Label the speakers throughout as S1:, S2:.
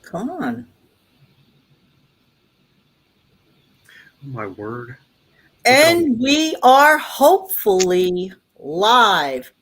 S1: Come on.
S2: Oh, my word. Look at all
S1: And we are hopefully live.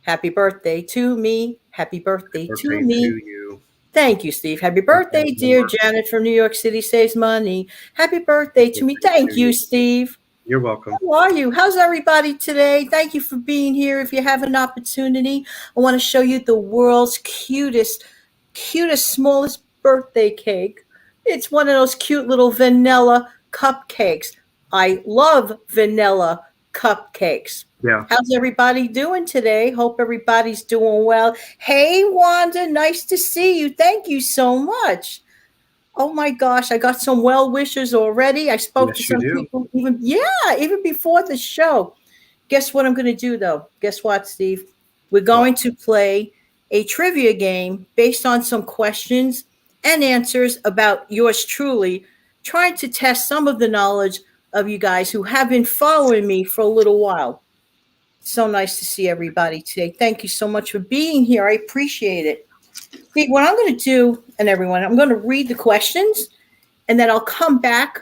S1: Happy birthday to me. Happy birthday
S2: the
S1: to
S2: birthday to
S1: me.
S2: you.
S1: Thank you, Steve. Happy
S2: Birthday
S1: birthday, dear
S2: more.
S1: Janet from New York City Saves Money. Happy birthday to me.
S2: Birthday to
S1: Thank you,
S2: you.
S1: Steve.
S2: You're welcome.
S1: How are you? How's everybody today? Thank you for being here. If you have an opportunity, I want to show you the world's cutest, smallest birthday cake. It's one of those cute little vanilla cupcakes. I love vanilla cupcakes.
S2: Yeah.
S1: How's everybody doing today? Hope everybody's doing well. Hey, Wanda, nice to see you. Thank you so much. Oh my gosh, I got some well wishers already. I spoke to
S2: Yes, you
S1: some
S2: do.
S1: people even before the show. Guess what I'm going to do though? Guess what, Steve? We're
S2: What?
S1: going to play a trivia game based on some questions and answers about yours truly, trying to test some of the knowledge of you guys who have been following me for a little while. So nice to see everybody today. Thank you so much for being here. I appreciate it. See, what I'm going to do, and everyone, I'm going to read the questions and then I'll come back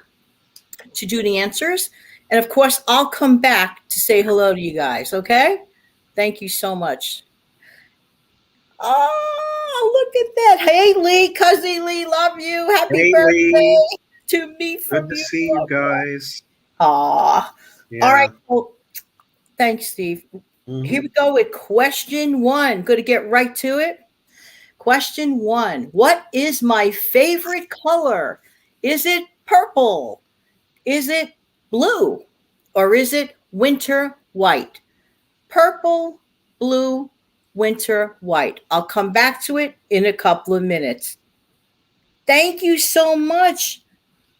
S1: to do the answers. And of course, I'll come back to say hello to you guys. Okay? Thank you so much. Oh, look at that. Hey, Lee, cousin Lee, love you. Happy
S2: Hey, Lee.
S1: birthday to me
S2: Good
S1: from
S2: to
S1: you.
S2: see you guys.
S1: Aw. All right.
S2: Yeah.
S1: Well, thanks, Steve. Here
S2: Hmm.
S1: we go with question one. Going to get right to it. Question one. What is my favorite color? Is it purple? Is it blue? Or is it winter white? Purple, blue, winter white. I'll come back to it in a couple of minutes. Thank you so much.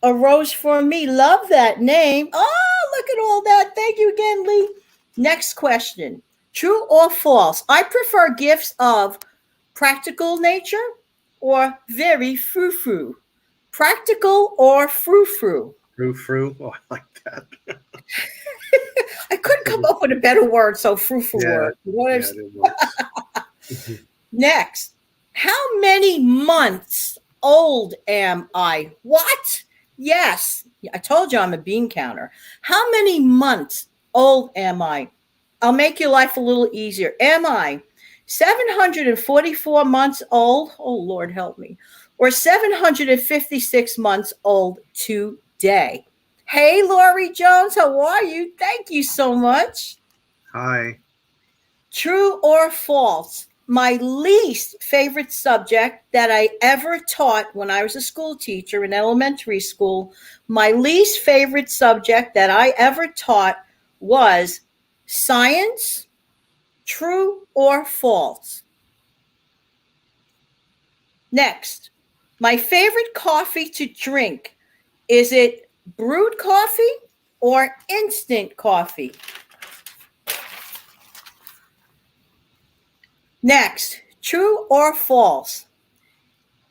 S1: A rose for me. Love that name. Oh, look at all that. Thank you again, Lee. Next question. True or false? I prefer gifts of practical nature or very frou frou. Practical or frou frou?
S2: Frou frou. Oh, I like that.
S1: I couldn't come up with a better word, so frou frou
S2: Yeah.
S1: word. You know what I'm
S2: Yeah,
S1: saying?
S2: it works.
S1: Next, how many months old am I? What? Yes, I told you I'm a bean counter. How many months old am I? I'll make your life a little easier. Am I 744 months old? Oh, Lord, help me. Or 756 months old today? Hey, Lori Jones, how are you? Thank you so much.
S2: Hi.
S1: True or false? My least favorite subject that I ever taught when I was a school teacher in elementary school, my least favorite subject that I ever taught was science. True or false? Next, my favorite coffee to drink, is it brewed coffee or instant coffee? Next, true or false?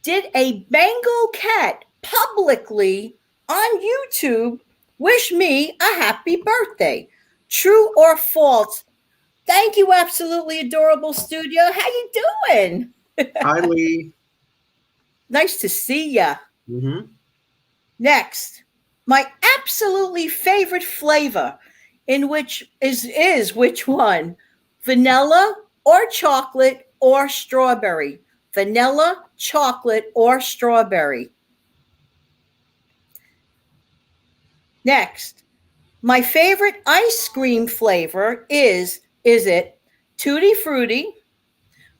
S1: Did a Bengal cat publicly on YouTube wish me a happy birthday? True or false? Thank you, absolutely adorable studio. How you doing?
S2: Hi, Lee.
S1: Nice to see ya.
S2: Hmm.
S1: Next, my absolutely favorite flavor, in which is which one? Vanilla or chocolate or strawberry? Vanilla, chocolate, or strawberry? Next, my favorite ice cream flavor is it Tutti Frutti,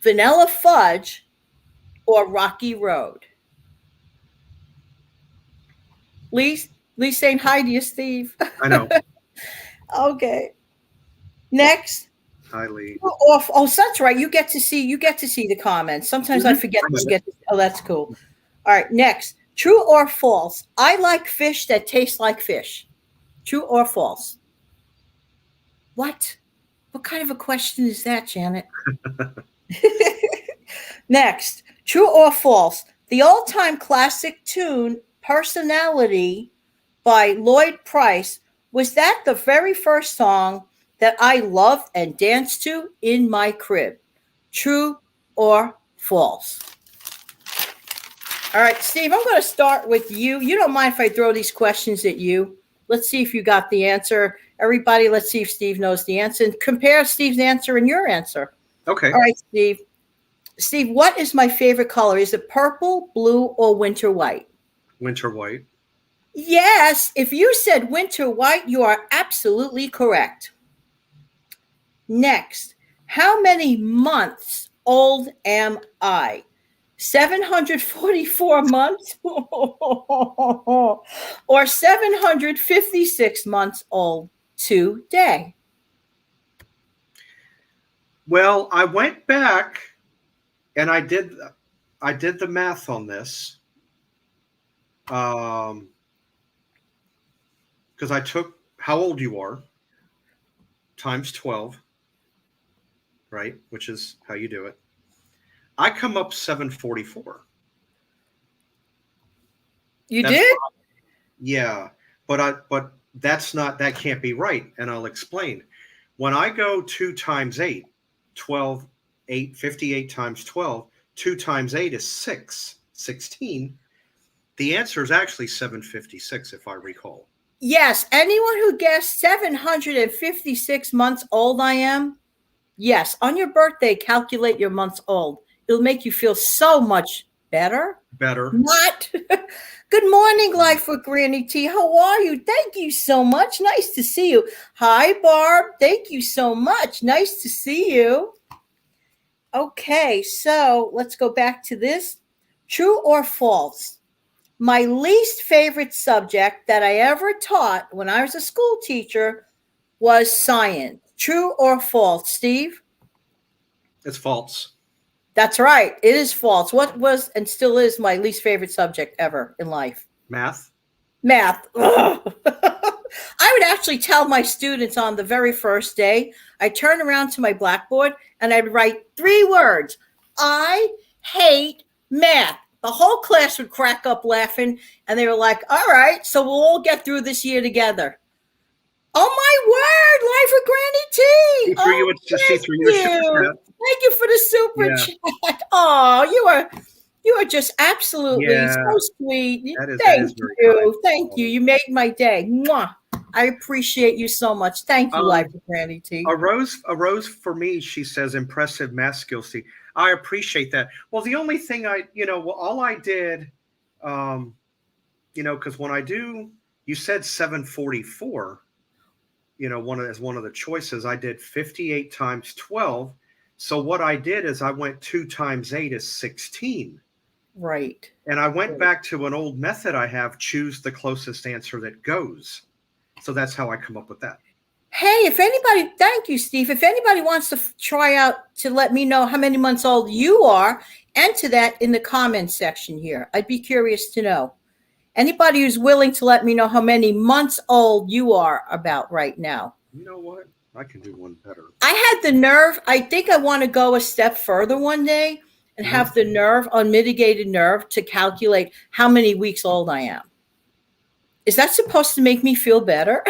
S1: Vanilla Fudge, or Rocky Road? Lee, Lee saying hi to you, Steve.
S2: I know.
S1: Okay. Next.
S2: Hi, Lee.
S1: Oh, so that's right. You get to see the comments. Sometimes I
S2: Hmm.
S1: forget
S2: I
S1: that
S2: get
S1: you
S2: it.
S1: get to, oh, that's cool. All right, next. True or false? I like fish that taste like fish. True or false? What? What kind of a question is that, Janet? Next, true or false? The all time classic tune, Personality by Lloyd Price, was that the very first song that I loved and danced to in my crib? True or false? All right, Steve, I'm going to start with you. You don't mind if I throw these questions at you? Let's see if you got the answer. Everybody, let's see if Steve knows the answer. And compare Steve's answer and your answer.
S2: Okay.
S1: All right, Steve. Steve, what is my favorite color? Is it purple, blue, or winter white?
S2: Winter white.
S1: Yes, if you said winter white, you are absolutely correct. Next, how many months old am I? 744 months or 756 months old today?
S2: Well, I went back and I did the math on this. Because I took how old you are times 12, right? Which is how you do it. I come up 744.
S1: You
S2: That's
S1: did?
S2: Yeah, but that can't be right, and I'll explain. When I go 2 times 8, 12, 8, 58 times 12, 2 times 8 is 16. The answer is actually 756, if I recall.
S1: Yes. Anyone who guessed 756 months old I am, yes. On your birthday, calculate your months old. It'll make you feel so much better.
S2: Better.
S1: Not. Good morning, Life with Granny T. How are you? Thank you so much. Nice to see you. Hi, Barb. Thank you so much. Nice to see you. Okay, so let's go back to this. True or false? My least favorite subject that I ever taught when I was a school teacher was science. True or false, Steve?
S2: It's false.
S1: That's right. It is false. What was and still is my least favorite subject ever in life?
S2: Math.
S1: Math. Ugh. I would actually tell my students on the very first day, I'd turn around to my blackboard and I'd write 3 words. I hate math. The whole class would crack up laughing and they were like, all right, so we'll all get through this year together. Oh my word, Life with Granny T.
S2: She threw you a super chat.
S1: Thank you for the super chat. Oh, you are just absolutely so sweet. Thank you. Thank you. You made my day. Mwah. I appreciate you so much. Thank you, Life with Granny T.
S2: A rose for me, she says, impressive math skills. I appreciate that. Well, the only thing all I did, because when you said 744, one of the choices, I did 58 times 12. So what I did is I went 2 times 8 is 16.
S1: Right.
S2: And I went back to an old method I have, choose the closest answer that goes. So that's how I come up with that.
S1: Hey, thank you, Steve. If anybody wants to try out to let me know how many months old you are, enter that in the comments section here. I'd be curious to know. Anybody who's willing to let me know how many months old you are about right now.
S2: You know what? I can do one better.
S1: I had the nerve. I think I want to go a step further one day and have the nerve, unmitigated nerve, to calculate how many weeks old I am. Is that supposed to make me feel better?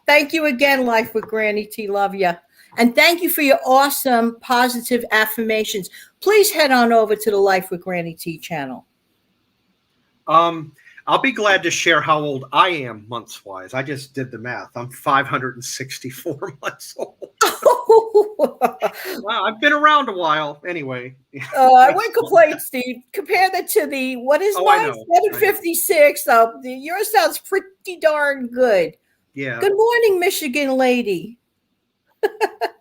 S1: Thank you again, Life with Granny T. Love you. And thank you for your awesome, positive affirmations. Please head on over to the Life with Granny T channel.
S2: I'll be glad to share how old I am months-wise. I just did the math. I'm 564 months old. Wow, I've been around a while. Anyway.
S1: I wouldn't complain, Steve. Compare that to the, what is mine? 756. Yours sounds pretty darn good.
S2: Yeah.
S1: Good morning, Michigan lady.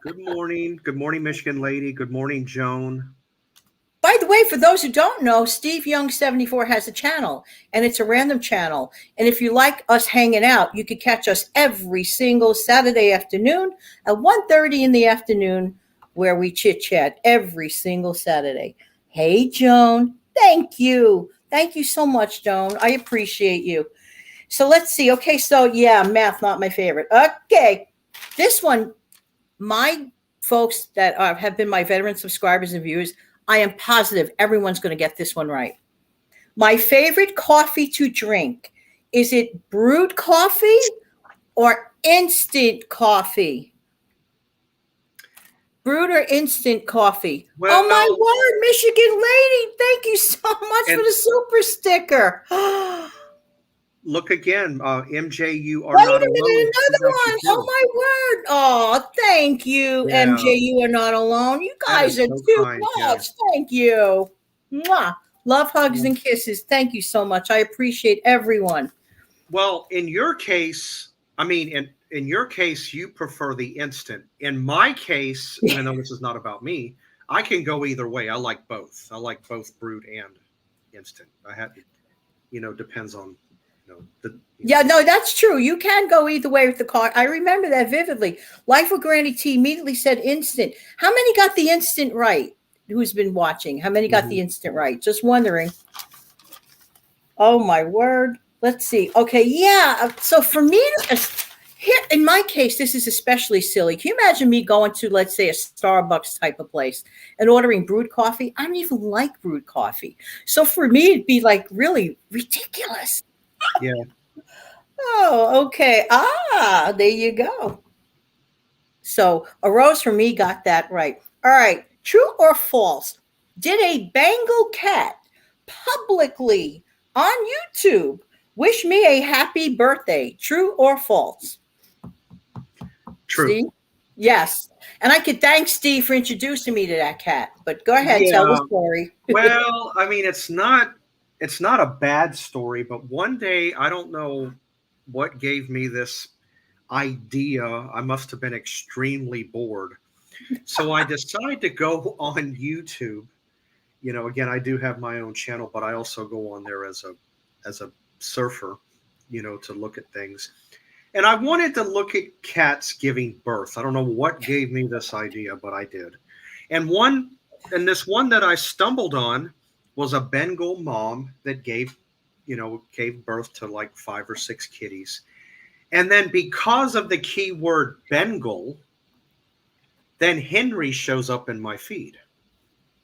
S2: Good morning. Good morning, Michigan lady. Good morning, Joan.
S1: By the way, for those who don't know, Steve Young 74 has a channel, and it's a random channel. And if you like us hanging out, you can catch us every single Saturday afternoon at 1:30 in the afternoon, where we chit-chat every single Saturday. Hey, Joan. Thank you. Thank you so much, Joan. I appreciate you. So let's see. Okay, so yeah, math, not my favorite. Okay, this one, my folks that have been my veteran subscribers and viewers, I am positive everyone's going to get this one right. My favorite coffee to drink, is it brewed coffee or instant coffee? Brewed or instant coffee? Well, oh, my word, Michigan lady. Thank you so much
S2: And
S1: for the super sticker.
S2: look again, MJ, you are
S1: Wait
S2: not
S1: a minute,
S2: alone.
S1: another one. Oh
S2: 2002.
S1: my word. Oh, thank you,
S2: Yeah,
S1: MJ. You are not alone. You
S2: that
S1: guys
S2: is
S1: are
S2: so
S1: too
S2: kind. Yeah.
S1: much. Thank you. Mwah. Love, hugs,
S2: Yeah.
S1: and kisses. Thank you so much. I appreciate everyone.
S2: Well, in your case, I mean, in your case, you prefer the instant. In my case, even though this is not about me, I can go either way. I like both. I like both brewed and instant. I had, depends on,
S1: Yeah, no, that's true. You can go either way with the car. I remember that vividly. Life with Granny T immediately said instant. How many got the instant right? Who's been watching? How many got
S2: Mhm.
S1: the instant right? Just wondering. Oh my word. Let's see. Okay, yeah. So for me, here in my case, this is especially silly. Can you imagine me going to, let's say, a Starbucks type of place and ordering brewed coffee? I don't even like brewed coffee. So for me, it'd be like really ridiculous.
S2: Yeah.
S1: Oh, okay. Ah, there you go. So a rose for me got that right. All right. True or false? Did a Bengal cat publicly on YouTube wish me a happy birthday? True or false?
S2: True.
S1: Steve? Yes. And I could thank Steve for introducing me to that cat. But go ahead, tell the
S2: Yeah.
S1: story.
S2: Well, I mean, it's not a bad story, but one day I don't know what gave me this idea. I must have been extremely bored. So I decided to go on YouTube. Again, I do have my own channel, but I also go on there as a surfer, to look at things. And I wanted to look at cats giving birth. I don't know what gave me this idea, but I did. And this one that I stumbled on was a Bengal mom that gave birth to like 5 or 6 kitties. And then because of the keyword Bengal, then Henry shows up in my feed.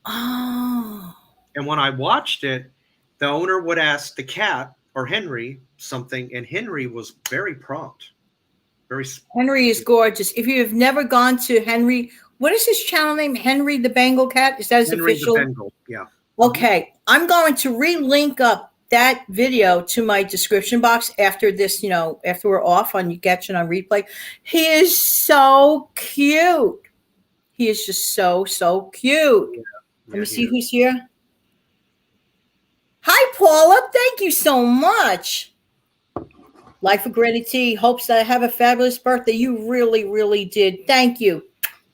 S1: Oh.
S2: And when I watched it, the owner would ask the cat or Henry something, and Henry was very prompt. Very
S1: Henry is gorgeous. If you have never gone to Henry, what is his channel name? Henry the Bengal Cat? Is that his
S2: Henry the
S1: official?
S2: Bengal. Yeah. Mhm.
S1: Okay, I'm going to relink up that video to my description box after this, after we're off on you catching on replay. He is so cute. He is just so, so cute.
S2: Yeah.
S1: Let
S2: Yeah,
S1: me
S2: he
S1: see
S2: is.
S1: who's here. Hi, Paula. Thank you so much. Life of Granny T hopes that I have a fabulous birthday. You really, really did. Thank you.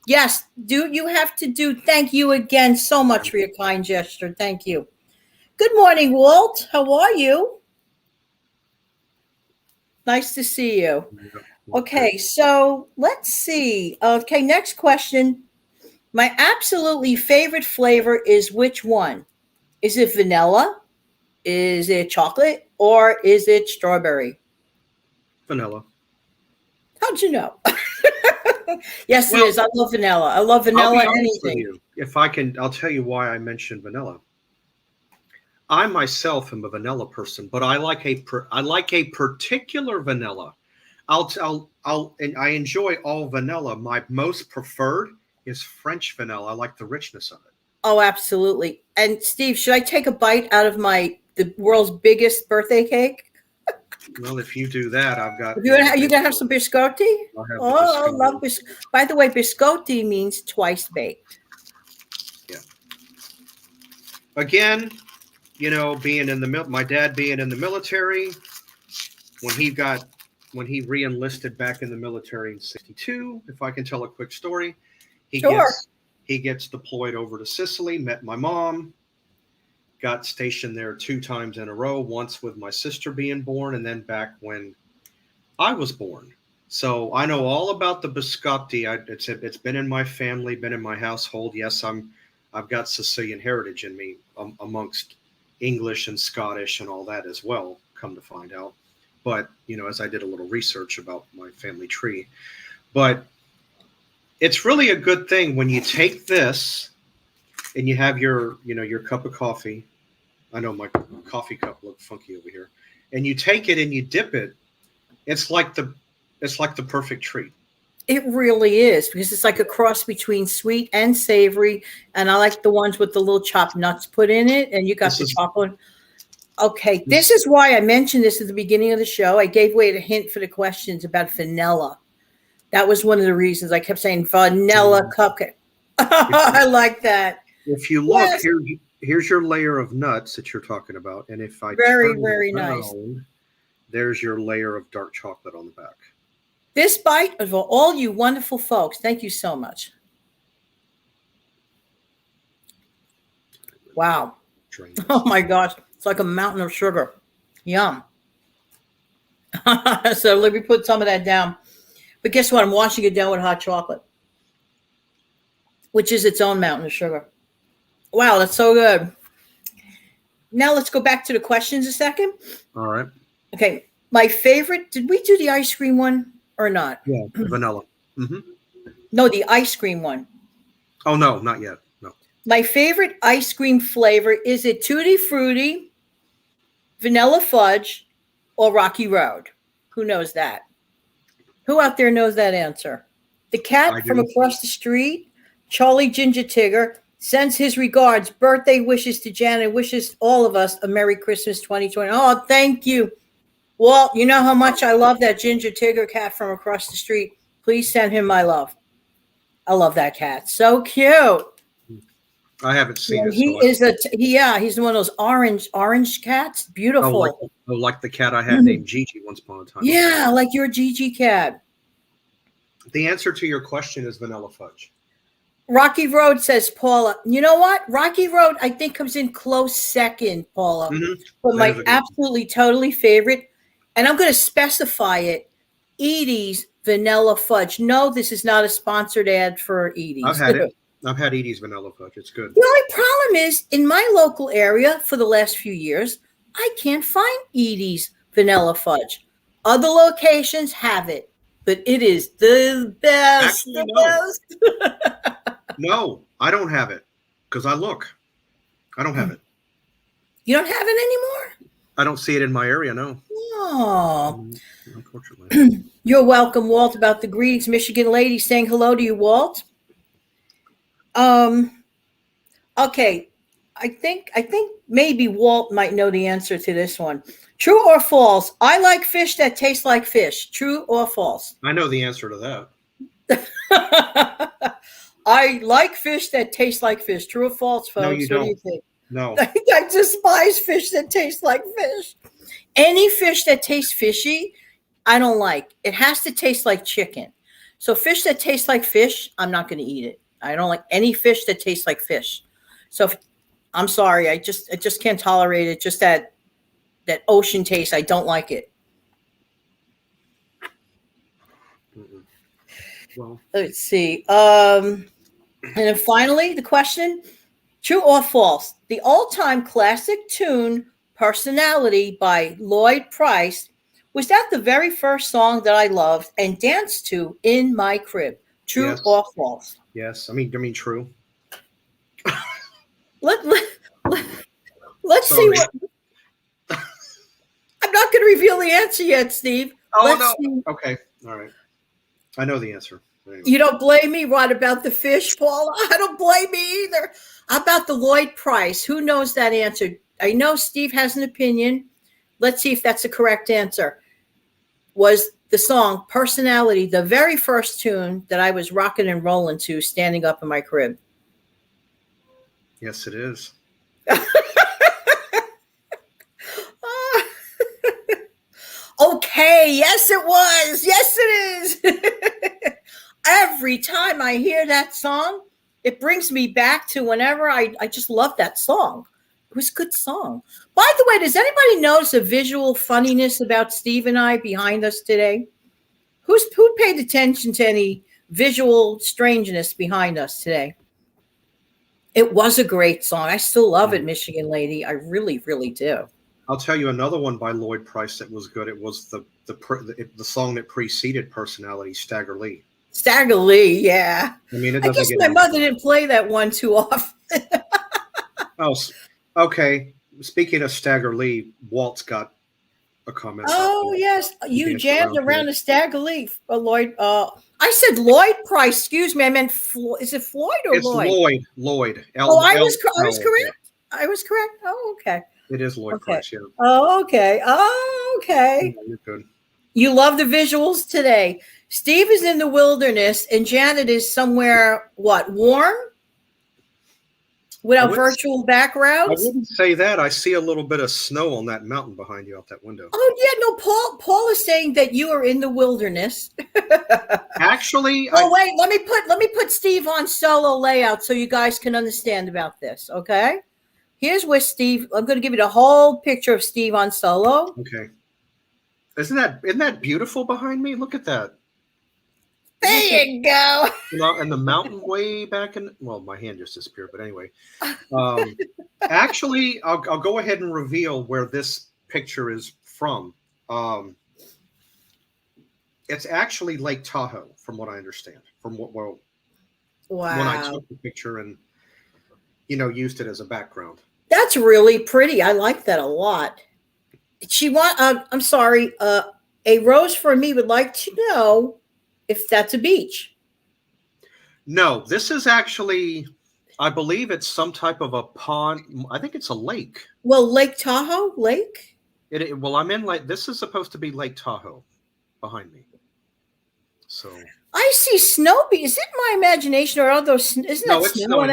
S1: Yes, do you have to do thank you again so
S2: Yeah.
S1: much for your kind gesture. Thank you. Good morning, Walt. How are you? Nice to see you.
S2: Yeah. Okay.
S1: Okay, so let's see. Okay, next question. My absolutely favorite flavor is which one? Is it vanilla? Is it chocolate? Or is it strawberry?
S2: Vanilla.
S1: How'd you know? Yes, it
S2: Well,
S1: is. I love vanilla. I love
S2: I'll
S1: vanilla
S2: be honest with
S1: anything.
S2: you. If I can, I'll tell you why I mentioned vanilla. I myself am a vanilla person, but I like a particular vanilla. And I enjoy all vanilla. My most preferred is French vanilla. I like the richness of it.
S1: Oh, absolutely. And Steve, should I take a bite out of the world's biggest birthday cake?
S2: Well, if you do that, I've got
S1: If you are you gonna have some biscotti?
S2: I'll have the
S1: Oh, I love
S2: biscotti.
S1: By the way, biscotti means twice baked.
S2: Yeah. Again, being in my dad being in the military, when he got when he re-enlisted back in the military in 62, if I can tell a quick story, he
S1: Sure.
S2: gets deployed over to Sicily, met my mom, got stationed there 2 times in a row, once with my sister being born, and then back when I was born. So I know all about the biscotti. It's been in my family, been in my household. Yes, I've got Sicilian heritage in me, amongst English and Scottish and all that as well. Come to find out, but as I did a little research about my family tree, but it's really a good thing when you take this and you have your cup of coffee. I know my coffee cup looks funky over here, and you take it and you dip it. It's like the perfect treat.
S1: It really is, because it's like a cross between sweet and savory. And I like the ones with the little chopped nuts put in it. And you got
S2: This
S1: the
S2: is
S1: chocolate. Okay, this
S2: this.
S1: is why I mentioned this at the beginning of the show. I gave away the hint for the questions about vanilla. That was one of the reasons I kept saying vanilla cupcake. I like that.
S2: If you look
S1: Yes,
S2: here, here's your layer of nuts that you're talking about, and if I
S1: very,
S2: turn it
S1: very nice.
S2: around, there's your layer of dark chocolate on the back.
S1: This bite of all you wonderful folks, thank you so much. Wow.
S2: Drain
S1: Oh
S2: this.
S1: my gosh. It's like a mountain of sugar. Yum. So let me put some of that down. But guess what? I'm washing it down with hot chocolate, which is its own mountain of sugar. Wow, that's so good. Now let's go back to the questions a second.
S2: All right.
S1: Okay. My favorite, did we do the ice cream one or not?
S2: Yeah, vanilla. Mm-hmm.
S1: No, the ice cream one.
S2: Oh no, not yet. No.
S1: My favorite ice cream flavor, is it Tutti Frutti, Vanilla Fudge, or Rocky Road? Who knows that? Who out there knows that answer? The
S2: I
S1: cat from
S2: do.
S1: across the street, Charlie Ginger Tigger, sends his regards, birthday wishes to Janet, wishes all of us a Merry Christmas 2020. Oh, thank you. Walt, you know how much I love that Ginger Tigger cat from across the street. Please send him my love. I love that cat. So cute.
S2: I haven't seen
S1: And
S2: it.
S1: he
S2: So
S1: is he's one of those orange cats. Beautiful.
S2: like the cat I had named Gigi once upon a time.
S1: Yeah, like your Gigi cat.
S2: The answer to your question is vanilla fudge.
S1: Rocky Road, says Paula. You know what? Rocky Road, I think, comes in close second, Paula.
S2: Mm-hmm.
S1: But my absolutely, totally favorite, and I'm going to specify it, Edie's Vanilla Fudge. No, this is not a sponsored ad for Edie's.
S2: I've had it. I've had Edie's vanilla fudge. It's good.
S1: The only problem is, in my local area for the last few years, I can't find Edie's Vanilla Fudge. Other locations have it, but it is the best.
S2: Actually,
S1: the best.
S2: No, I don't have it because I look. I don't have it.
S1: You don't have it anymore?
S2: I don't see it in my area, no.
S1: Oh.
S2: Unfortunately.
S1: You're welcome, Walt. About the greetings, Michigan lady saying hello to you, Walt. Okay. I think maybe Walt might know the answer to this one. True or false? I like fish that taste like fish. True or false?
S2: I know the answer to that.
S1: I like fish that taste like fish. True or false, folks?
S2: No, you
S1: What
S2: don't.
S1: do you think?
S2: No.
S1: I despise fish that taste like fish. Any fish that tastes fishy, I don't like. It has to taste like chicken. So fish that tastes like fish, I'm not going to eat it. I don't like any fish that tastes like fish. So I'm sorry, I just can't tolerate it. Just that ocean taste, I don't like it.
S2: Well,
S1: let's see. And then finally, the question: true or false? The all-time classic tune "Personality" by Lloyd Price, was that the very first song that I loved and danced to in my crib? True
S2: yes.
S1: or false?
S2: Yes, I mean true.
S1: Let's see what. I'm not going to reveal the answer yet, Steve.
S2: Oh, no. Okay. All right. I know the answer. Anyway.
S1: You don't blame me? What about the fish, Paula? I don't blame me either. How about the Lloyd Price? Who knows that answer? I know Steve has an opinion. Let's see if that's the correct answer. Was the song "Personality" the very first tune that I was rocking and rolling to standing up in my crib?
S2: Yes, it is.
S1: Okay, yes, it was. Yes, it is. Every time I hear that song, it brings me back to whenever I just love that song. It was a good song. By the way, does anybody notice a visual funniness about Steve and I behind us today? Who paid attention to any visual strangeness behind us today? It was a great song. I still love it, Michigan lady. I really, really do.
S2: I'll tell you another one by Lloyd Price that was good. It was the song that preceded "Personality," Stagger Lee.
S1: Stagger Lee, yeah.
S2: I mean,
S1: I guess my mother didn't play that one too often.
S2: Oh, okay. Speaking of Stagger Lee, Walt's got a comment.
S1: Oh yes, you jammed around the Stagger Lee, Lloyd. I said Lloyd Price. Excuse me. I meant is it Floyd or
S2: It's
S1: Lloyd?
S2: Lloyd.
S1: Oh, I was
S2: L.
S1: correct. I was correct. Oh, okay.
S2: It is Lloyd
S1: Okay.
S2: Price. Yeah.
S1: Oh, okay. Oh, okay.
S2: Yeah, you're good.
S1: You love the visuals today. Steve is in the wilderness, and Janet is somewhere warm without virtual
S2: I
S1: backgrounds.
S2: wouldn't say that. I see a little bit of snow on that mountain behind you out that window.
S1: Oh yeah, no. Paul is saying that you are in the wilderness.
S2: Actually,
S1: wait. Let me put Steve on solo layout so you guys can understand about this. Okay. Here's where Steve. I'm going to give you the whole picture of Steve on solo.
S2: okay. Isn't that beautiful behind me? Look at that.
S1: There you go.
S2: And the mountain way back in. Well, my hand just disappeared, but anyway. Actually, I'll go ahead and reveal where this picture is from. It's actually Lake Tahoe, from what I understand. From when I took the picture and used it as a background.
S1: That's really pretty. I like that a lot. I'm sorry. A Rose for Me would like to know if that's a beach.
S2: No, this is actually, I believe it's some type of a pond. I think it's a lake.
S1: Well, Lake Tahoe, lake?
S2: Well, I'm in this is supposed to be Lake Tahoe behind me. So
S1: I see snow. Is it my imagination or are those? Isn't that
S2: it's
S1: snow?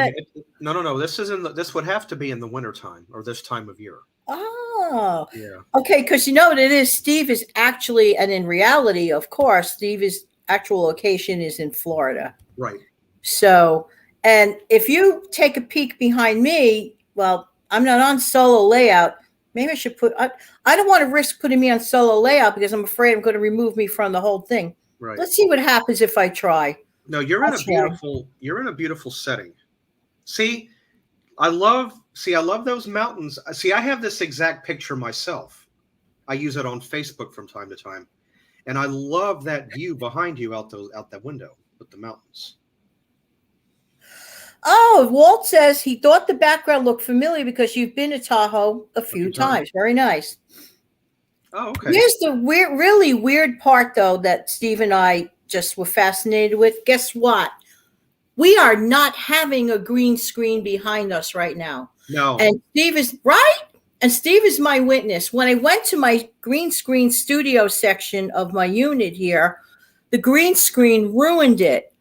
S2: No. This would have to be in the wintertime or this time of year.
S1: Oh,
S2: yeah.
S1: Okay, because you know what it is. Steve is actually, and in reality, of course, Steve's actual location is in Florida.
S2: Right.
S1: So, and if you take a peek behind me, well, I'm not on solo layout. Maybe I should I don't want to risk putting me on solo layout because I'm afraid I'm going to remove me from the whole thing.
S2: Right.
S1: Let's see what happens if I try.
S2: No, you're in a beautiful setting. See, I love those mountains. See, I have this exact picture myself. I use it on Facebook from time to time. And I love that view behind you out that window with the mountains.
S1: Oh, Walt says he thought the background looked familiar because you've been to Tahoe a few times. Very nice.
S2: Oh, okay.
S1: Here's the really weird part, though, that Steve and I just were fascinated with. Guess what? We are not having a green screen behind us right now.
S2: No.
S1: And Steve is right. And Steve is my witness. When I went to my green screen studio section of my unit here, the green screen ruined it.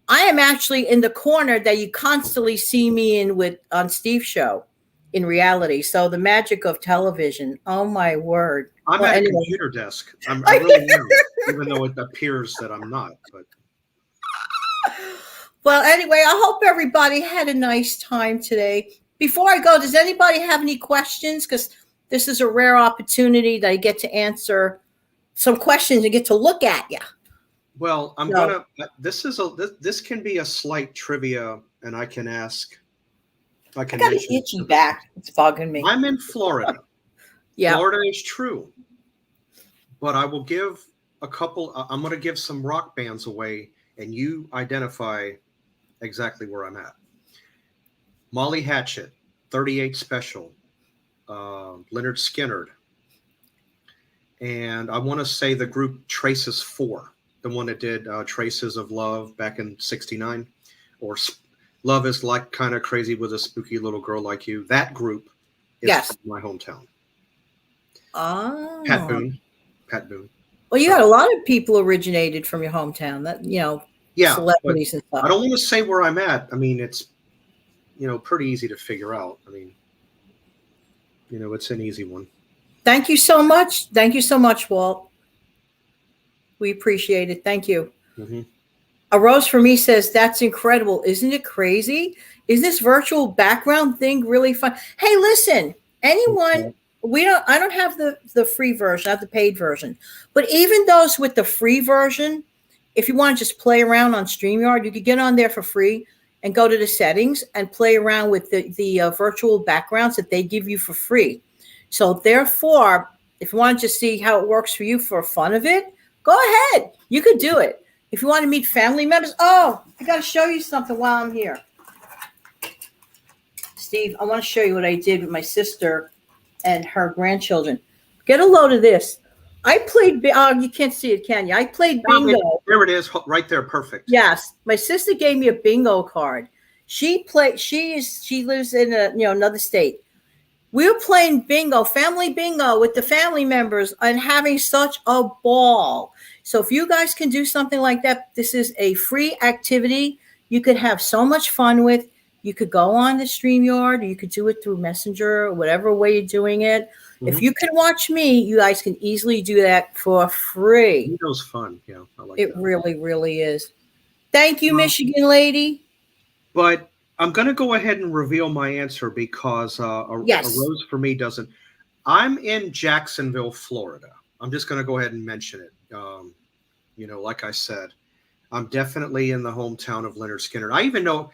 S1: I am actually in the corner that you constantly see me on Steve's show in reality. So the magic of television. Oh, my word.
S2: I'm at a computer desk. I really am, even though it appears that I'm not. But
S1: well, anyway, I hope everybody had a nice time today. Before I go, does anybody have any questions? Because this is a rare opportunity that I get to answer some questions and get to look at you.
S2: Well, this can be a slight trivia, and I can ask. I got
S1: an itchy back. It's bugging me.
S2: I'm in Florida.
S1: Yeah.
S2: Florida is true. But I will give a couple. I'm going to give some rock bands away, and you identify exactly where I'm at. Molly Hatchet, 38 Special, Leonard Skinner, and I want to say the group Traces 4, the one that did Traces of Love back in '69, or Love is Like Kind of Crazy with a Spooky Little Girl Like You. That group is from my hometown.
S1: Oh.
S2: Pat Boone.
S1: Well, you had a lot of people originated from your hometown. Celebrities and stuff.
S2: I don't want to say where I'm at. I mean, it's pretty easy to figure out. I mean, it's an easy one.
S1: Thank you so much. Thank you so much, Walt. We appreciate it. Thank you. Mm-hmm. A Rose for Me says, that's incredible. Isn't it crazy? Is this virtual background thing really fun? Hey, listen, anyone, I don't have the free version, I have the paid version. But even those with the free version, if you want to just play around on StreamYard, you could get on there for free and go to the settings and play around with the virtual backgrounds that they give you for free. So therefore, if you want to just see how it works for you for fun of it, go ahead. You could do it. If you want to meet family members, I got to show you something while I'm here. Steve, I want to show you what I did with my sister and her grandchildren. Get a load of this. I played. Oh, you can't see it, can you? I played bingo.
S2: There it is, right there, perfect.
S1: Yes, my sister gave me a bingo card. She played. She lives in another state. We were playing bingo, family bingo with the family members and having such a ball. So if you guys can do something like that, this is a free activity you could have so much fun with. You could go on the StreamYard, or you could do it through Messenger, or whatever way you're doing it. If you can watch me, you guys can easily do that for free.
S2: Bingo's fun. Yeah, I like
S1: It
S2: that.
S1: really, really is. Thank you, Michigan lady.
S2: But I'm going to go ahead and reveal my answer because a rose for me doesn't. I'm in Jacksonville, Florida. I'm just going to go ahead and mention it. Like I said, I'm definitely in the hometown of Leonard Skinner. I even know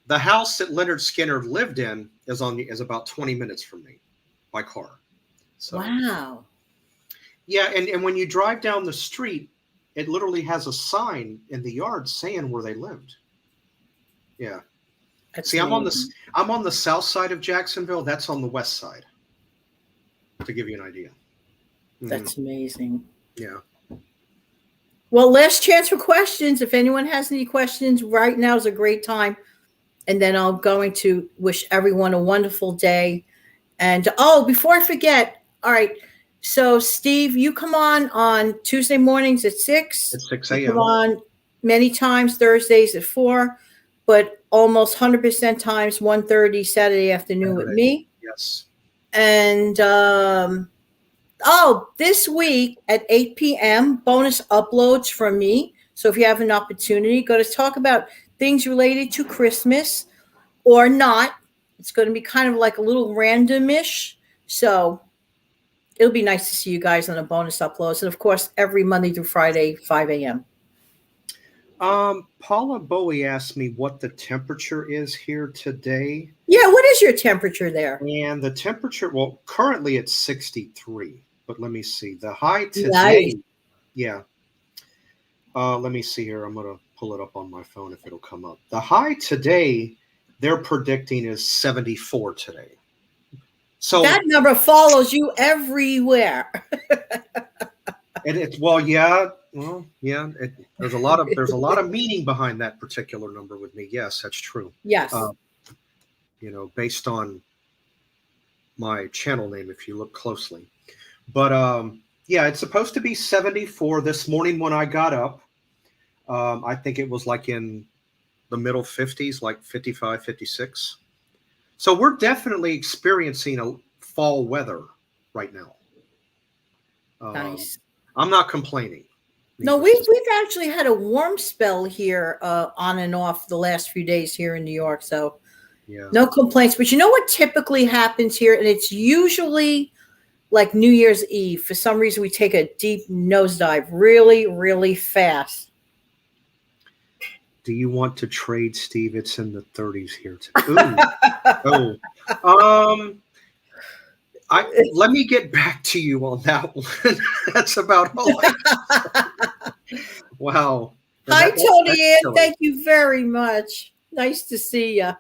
S2: the house that Leonard Skinner lived in is about 20 minutes from me by car. So,
S1: wow.
S2: Yeah, and when you drive down the street, it literally has a sign in the yard saying where they lived. Yeah.
S1: That's
S2: See,
S1: amazing.
S2: I'm on the south side of Jacksonville. That's on the west side. To give you an idea.
S1: That's amazing.
S2: Yeah.
S1: Well, last chance for questions. If anyone has any questions, right now is a great time. And then I'm going to wish everyone a wonderful day. And before I forget, all right. So, Steve, you come on Tuesday mornings at 6.
S2: At 6 a.m.
S1: You come on many times Thursdays at 4, but almost 100% times 1:30 Saturday afternoon with me.
S2: Yes.
S1: And this week at 8 p.m. bonus uploads from me. So if you have an opportunity, go to talk about things related to Christmas or not. It's going to be kind of like a little randomish. So it'll be nice to see you guys on the bonus uploads. And of course, every Monday through Friday, 5 a.m.
S2: Paula Bowie asked me what the temperature is here today.
S1: Yeah, what is your temperature there?
S2: And the temperature, well, currently it's 63. But let me see. The high today.
S1: Nice.
S2: Yeah. Let me see here. I'm going to pull it up on my phone if it'll come up. The high today, they're predicting is 74 today. So
S1: that number follows you everywhere.
S2: There's a lot of meaning behind that particular number with me. Yes, that's true.
S1: Yes.
S2: Based on my channel name, if you look closely. But it's supposed to be 74 this morning when I got up. I think it was like in the middle 50s, like 55, 56. So we're definitely experiencing a fall weather right now.
S1: Nice.
S2: I'm not complaining.
S1: No, we've actually had a warm spell here on and off the last few days here in New York. So no complaints. But you know what typically happens here? And it's usually like New Year's Eve. For some reason, we take a deep nosedive really, really fast.
S2: Do you want to trade, Steve? It's in the 30s here today. Let me get back to you on that one. That's about all. Wow.
S1: Hi, Tony Ann. Thank you very much. Nice to see you.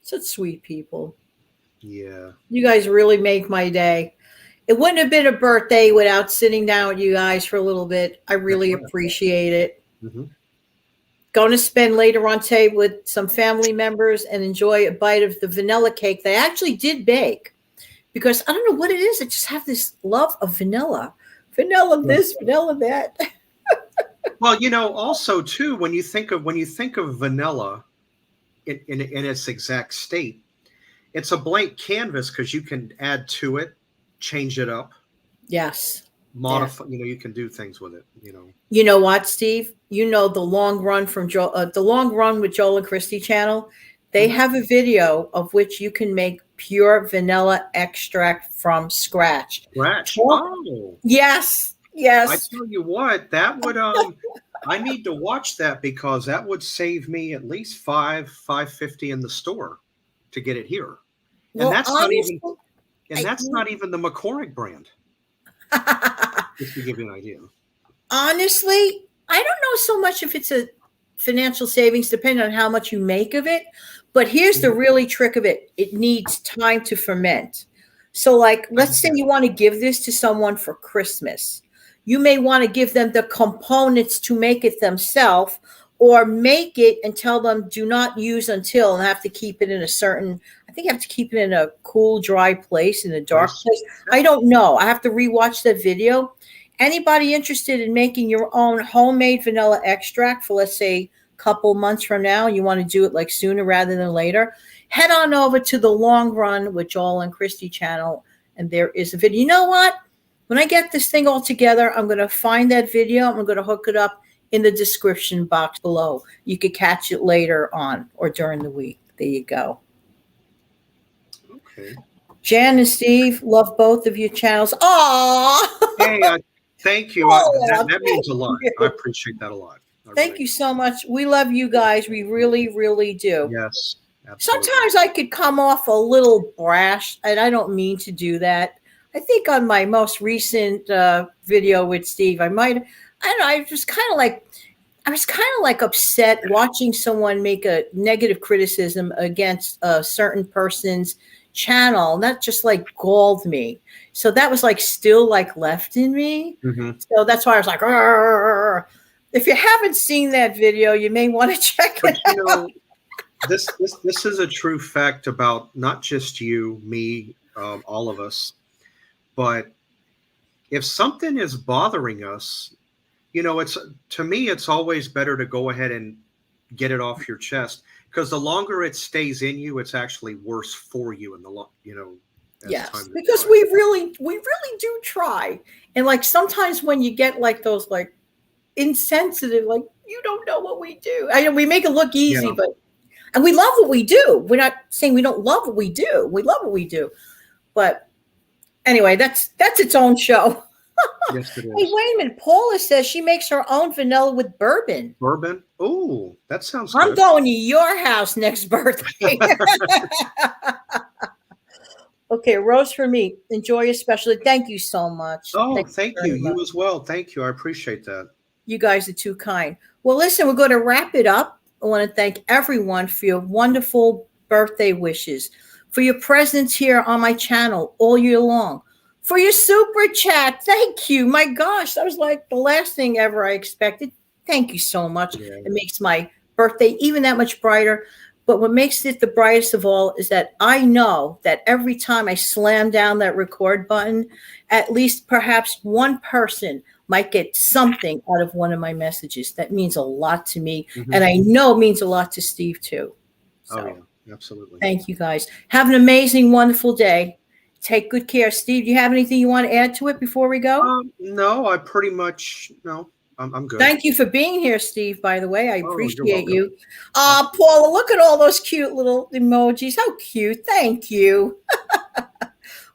S1: Such sweet people.
S2: Yeah.
S1: You guys really make my day. It wouldn't have been a birthday without sitting down with you guys for a little bit. I really appreciate it.
S2: Mm-hmm.
S1: Going to spend later on today with some family members and enjoy a bite of the vanilla cake they actually did bake, because I don't know what it is. I just have this love of vanilla. Vanilla this, vanilla that.
S2: Well, also too, when you think of vanilla in its exact state, it's a blank canvas because you can add to it, change it up.
S1: Yes.
S2: Modify. Yeah. You can do things with it.
S1: You know what, Steve? The long run from the long run with Joel and Christy channel. They have a video of which you can make pure vanilla extract from scratch.
S2: Oh.
S1: Yes.
S2: I tell you what, that would I need to watch that because that would save me at least $5.50 in the store to get it here. And
S1: well,
S2: that's not even the McCormick brand. Just to give you an idea.
S1: Honestly, I don't know so much if it's a financial savings, depending on how much you make of it. But here's the really trick of it. It needs time to ferment. So, like, let's say you want to give this to someone for Christmas. You may want to give them the components to make it themselves, or make it and tell them do not use until, and have to keep it in a certain, I think you have to keep it in a cool, dry place, in a dark place. I don't know. I have to rewatch that video. Anybody interested in making your own homemade vanilla extract for, let's say, a couple months from now, you want to do it like sooner rather than later, head on over to the Long Run with Joel and Christy channel, and there is a video. You know what? When I get this thing all together, I'm going to find that video. I'm going to hook it up in the description box below. You could catch it later on or during the week. There you go.
S2: Okay.
S1: Jan and Steve, love both of your channels. Aww.
S2: Hey, thank you. That means a lot. I appreciate that a lot.
S1: Thank you so much. We love you guys. We really, really do.
S2: Yes. Absolutely.
S1: Sometimes I could come off a little brash, and I don't mean to do that. I think on my most recent video with Steve, I don't know, I was kind of like upset watching someone make a negative criticism against a certain person's channel. And that just like galled me. So that was like still like left in me.
S2: Mm-hmm.
S1: So that's why I was like, arr. If you haven't seen that video, you may want to check it out.
S2: Know, this is a true fact about not just you, me, all of us. But if something is bothering us, to me, it's always better to go ahead and get it off your chest, because the longer it stays in you, it's actually worse for you in the
S1: yes, because we really do try. And like sometimes when you get like those like insensitive, like you don't know what we do. I know we make it look easy, and we love what we do. We're not saying we don't love what we do. We love what we do. But anyway, that's its own show.
S2: Yes, it is.
S1: Hey, wait a minute. Paula says she makes her own vanilla with bourbon.
S2: Bourbon? Oh, that sounds good.
S1: I'm going to your house next birthday. Okay, Rose for me. Enjoy your special. Thank you so much.
S2: Oh, thank you. You as well. Thank you. I appreciate that.
S1: You guys are too kind. Well, listen, we're going to wrap it up. I want to thank everyone for your wonderful birthday wishes, for your presence here on my channel all year long, for your super chat. Thank you. My gosh, that was like the last thing ever I expected. Thank you so much. Yeah. It makes my birthday even that much brighter. But what makes it the brightest of all is that I know that every time I slam down that record button, at least perhaps one person might get something out of one of my messages. That means a lot to me. Mm-hmm. And I know it means a lot to Steve too. So,
S2: oh, yeah, absolutely.
S1: Thank you guys. Have an amazing, wonderful day. Take good care. Steve, do you have anything you want to add to it before we go?
S2: No, I pretty much, no, I'm good.
S1: Thank you for being here, Steve, by the way. I appreciate you. Paula, look at all those cute little emojis. How cute. Thank you.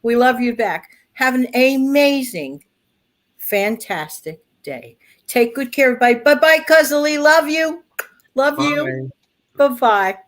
S1: We love you back. Have an amazing, fantastic day. Take good care, everybody. Bye-bye, Cuzzly. Love you. Love you. Bye-bye.